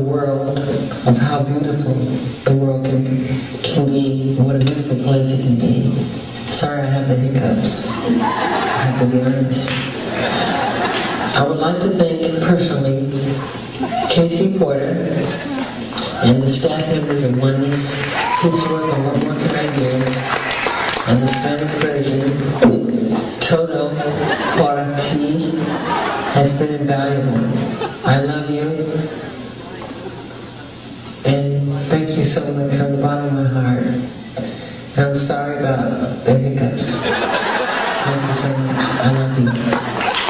world, of how beautiful the world can be, and what a beautiful place it can be. Sorry I have the hiccups. I have to be honest. I would like to thank personally Casey Porter and the staff members of Oneness who's worked on What More Can I Give, and the Spanish version, Todo Para Ti, has been invaluable. I love you, and thank you so much from the bottom of my heart. And I'm sorry about the hiccups. Thank you so much. I love you.